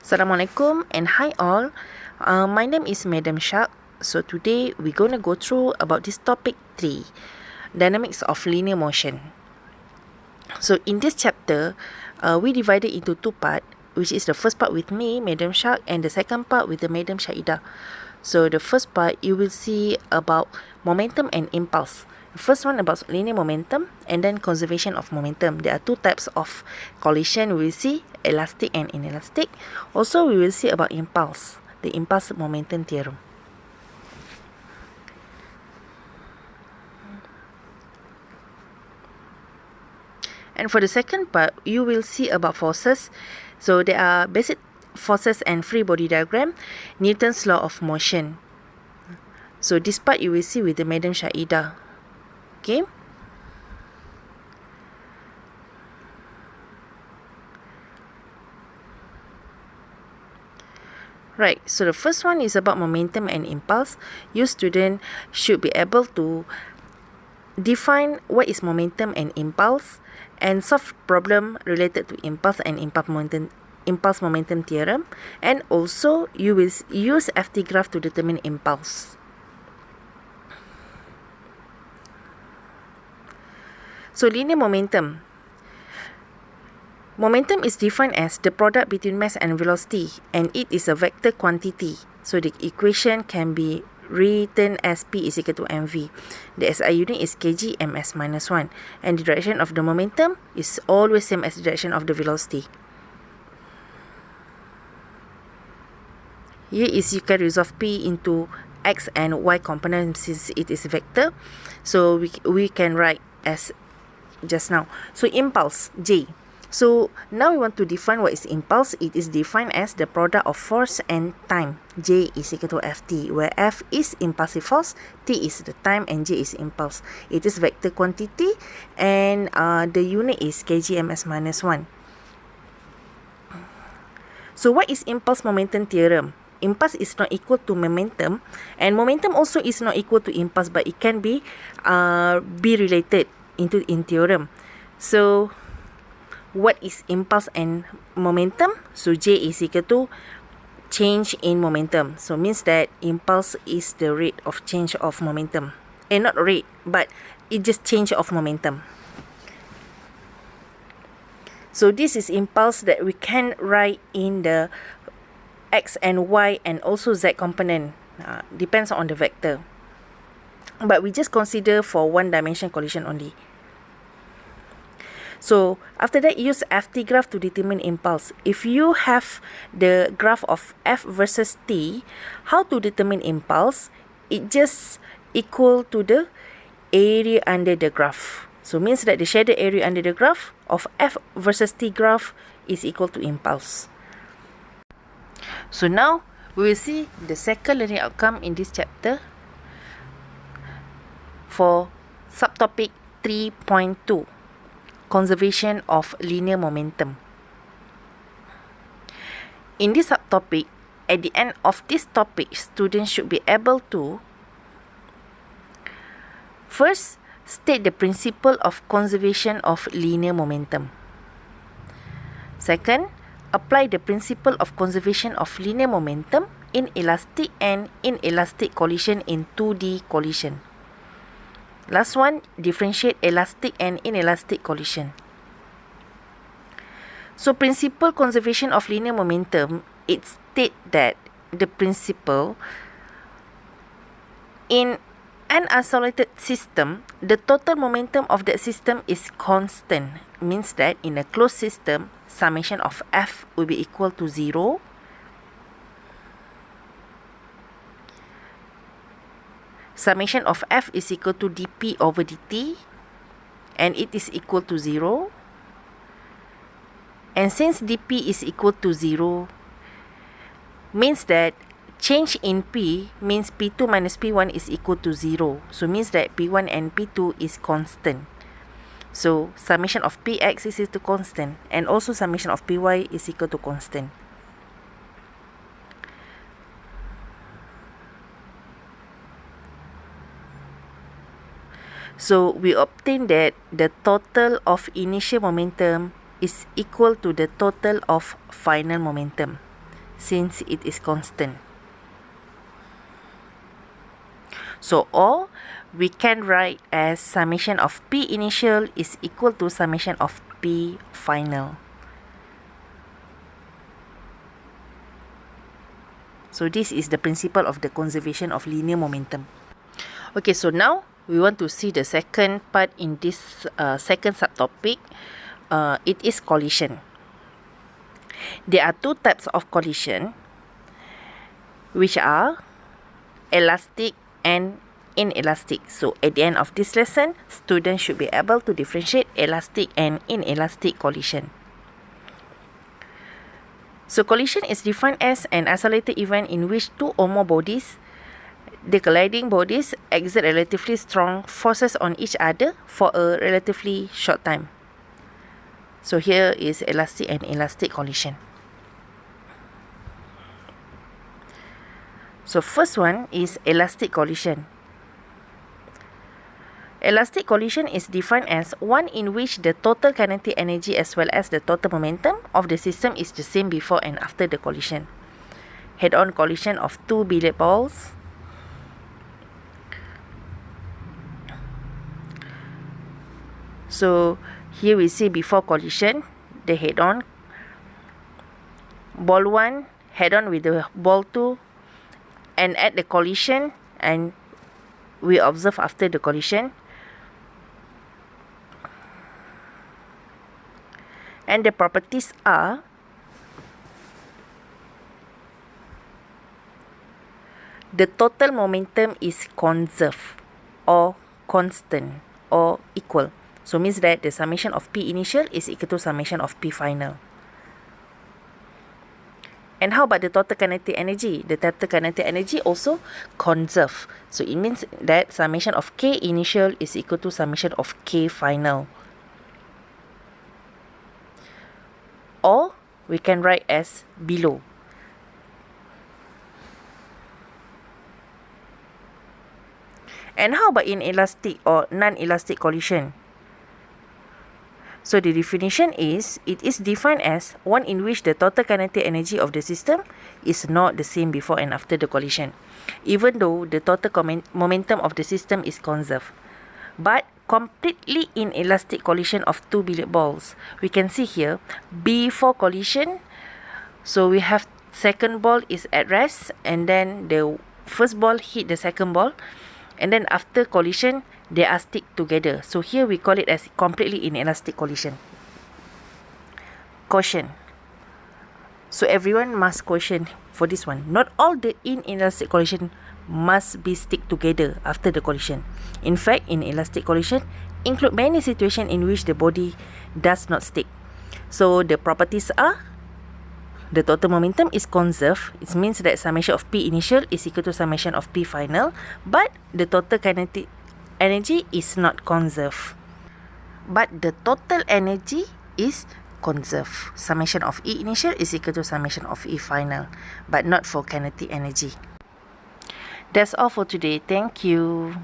Assalamualaikum and hi all. My name is Madam Shak. So today we're going to go through about this topic 3, dynamics of linear motion. So in this chapter, we divided into 2 parts, which is the first part with me, Madam Shak, and the second part with the Madam Shaida. So the first part, you will see about momentum and impulse. The first one about linear momentum and then conservation of momentum. There are 2 types of collision. We will see elastic and inelastic. Also, we will see about impulse, the impulse momentum theorem. And for the second part, you will see about forces. So there are basic forces and free body diagram, Newton's law of motion. So this part you will see with the Madam Shaida. Okay. Right, so the first one is about momentum and impulse. You student should be able to define what is momentum and impulse and solve problem related to impulse and impulse momentum theorem, and also you will use FT graph to determine impulse. So linear momentum. Momentum is defined as the product between mass and velocity, and it is a vector quantity. So the equation can be written as P is equal to mv. The SI unit is kg ms minus 1, and the direction of the momentum is always same as the direction of the velocity. Here is you can resolve P into x and y component since it is vector. So we can write as just now. So impulse, J. So now we want to define what is impulse. It is defined as the product of force and time. J is equal to Ft, where F is impulsive force, T is the time, and J is impulse. It is vector quantity, and the unit is kg ms minus 1. So what is impulse momentum theorem? Impulse is not equal to momentum, and momentum also is not equal to impulse, but it can be related in theorem. So what is impulse and momentum? So J is equal to change in momentum. So means that impulse is the rate of change of momentum. Not rate, but it just change of momentum. So this is impulse that we can write in the x and y and also z component. Depends on the vector. But we just consider for one dimension collision only. So after that, use FT graph to determine impulse. If you have the graph of F versus T, how to determine impulse? It just equal to the area under the graph. So means that the shaded area under the graph of F versus T graph is equal to impulse. So now we will see the second learning outcome in this chapter for subtopic 3.2. Conservation of linear momentum. In this subtopic, at the end of this topic, students should be able to first state the principle of conservation of linear momentum. Second, apply the principle of conservation of linear momentum in elastic and inelastic collision in 2D collision. Last one, differentiate elastic and inelastic collision. So principle conservation of linear momentum, it states that the principle in an isolated system, the total momentum of that system is constant. Means that in a closed system, summation of F will be equal to 0. Summation of F is equal to dP over dt, and it is equal to 0. And since dP is equal to 0, means that change in P means P2 minus P1 is equal to 0. So means that P1 and P2 is constant. So summation of Px is equal to constant, and also summation of Py is equal to constant. So we obtain that the total of initial momentum is equal to the total of final momentum. since it is constant. So or we can write as summation of P initial is equal to summation of P final. So this is the principle of the conservation of linear momentum. Okay, so now we want to see the second part in this second subtopic. It is collision. There are two types of collision, which are elastic and inelastic. So at the end of this lesson, students should be able to differentiate elastic and inelastic collision. So collision is defined as an isolated event in which two or more bodies, the colliding bodies, exert relatively strong forces on each other for a relatively short time. So here is elastic and inelastic collision. So first one is elastic collision. Elastic collision is defined as one in which the total kinetic energy as well as the total momentum of the system is the same before and after the collision. Head-on collision of two billiard balls. So here we see before collision, the head-on, ball 1 head-on with the ball 2, and at the collision, and we observe after the collision. And the properties are the total momentum is conserved or constant or equal. So means that the summation of P initial is equal to summation of P final. And how about the total kinetic energy? The total kinetic energy also conserved. So it means that summation of K initial is equal to summation of K final. Or we can write as below. And how about inelastic or non-elastic collision? So the definition is, it is defined as one in which the total kinetic energy of the system is not the same before and after the collision, even though the total momentum of the system is conserved. But completely inelastic collision of two billiard balls. We can see here, before collision, so we have second ball is at rest, and then the first ball hit the second ball, and then after collision, they are stick together. So here we call it as completely inelastic collision. Caution. So everyone must caution for this one. Not all the inelastic collision must be stick together after the collision. In fact, inelastic collision include many situations in which the body does not stick. So the properties are, the total momentum is conserved. It means that summation of P initial is equal to summation of P final, but the total kinetic energy is not conserved. But the total energy is conserved. Summation of E initial is equal to summation of E final, but not for kinetic energy. That's all for today. Thank you.